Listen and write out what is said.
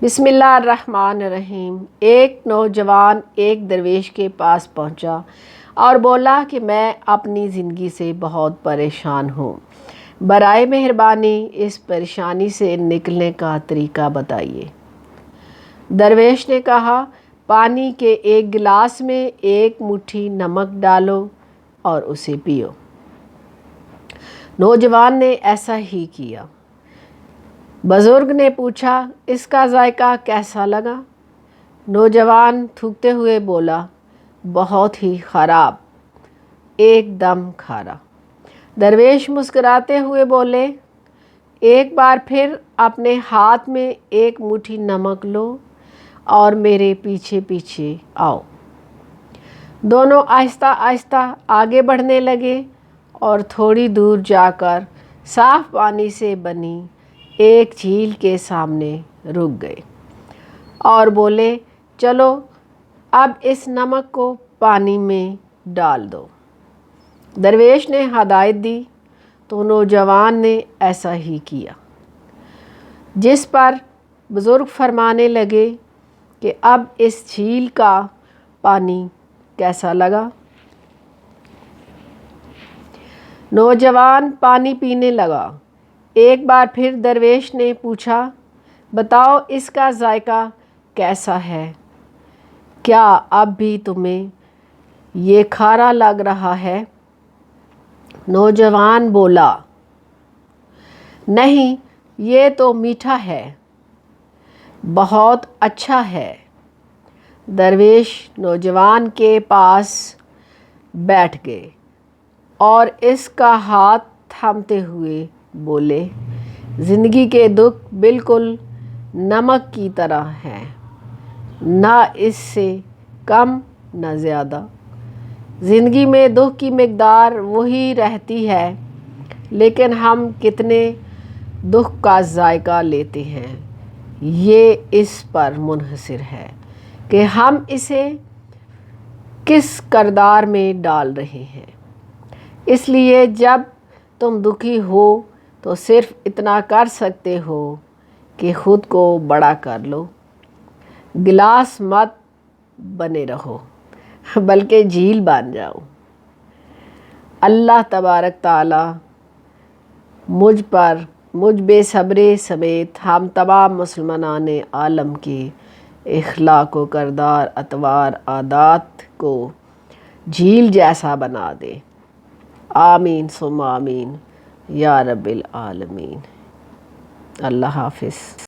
بسم اللہ الرحمن الرحیم۔ ایک نوجوان ایک درویش کے پاس پہنچا اور بولا کہ میں اپنی زندگی سے بہت پریشان ہوں، برائے مہربانی اس پریشانی سے نکلنے کا طریقہ بتائیے۔ درویش نے کہا، پانی کے ایک گلاس میں ایک مٹھی نمک ڈالو اور اسے پیو۔ نوجوان نے ایسا ہی کیا۔ بزرگ نے پوچھا، اس کا ذائقہ کیسا لگا؟ نوجوان تھوکتے ہوئے بولا، بہت ہی خراب، ایک دم کھارا۔ درویش مسکراتے ہوئے بولے، ایک بار پھر اپنے ہاتھ میں ایک مٹھی نمک لو اور میرے پیچھے پیچھے آؤ۔ دونوں آہستہ آہستہ آگے بڑھنے لگے اور تھوڑی دور جا کر صاف پانی سے بنی ایک جھیل کے سامنے رک گئے اور بولے، چلو اب اس نمک کو پانی میں ڈال دو۔ درویش نے ہدایت دی تو نوجوان نے ایسا ہی کیا، جس پر بزرگ فرمانے لگے کہ اب اس جھیل کا پانی کیسا لگا؟ نوجوان پانی پینے لگا۔ ایک بار پھر درویش نے پوچھا، بتاؤ اس کا ذائقہ کیسا ہے؟ کیا اب بھی تمہیں یہ کھارا لگ رہا ہے؟ نوجوان بولا، نہیں، یہ تو میٹھا ہے، بہت اچھا ہے۔ درویش نوجوان کے پاس بیٹھ گئے اور اس کا ہاتھ تھامتے ہوئے بولے، زندگی کے دکھ بالکل نمک کی طرح ہیں، نہ اس سے کم نہ زیادہ۔ زندگی میں دکھ کی مقدار وہی رہتی ہے، لیکن ہم کتنے دکھ کا ذائقہ لیتے ہیں، یہ اس پر منحصر ہے کہ ہم اسے کس کردار میں ڈال رہے ہیں۔ اس لیے جب تم دکھی ہو تو صرف اتنا کر سکتے ہو کہ خود کو بڑا کر لو، گلاس مت بنے رہو بلکہ جھیل بن جاؤ۔ اللہ تبارک تعالی مجھ بے صبرے سمیت ہم تمام مسلمانان عالم کے اخلاق و کردار، اطوار، عادات کو جھیل جیسا بنا دے۔ آمین ثم آمین یا رب العالمین۔ اللہ حافظ۔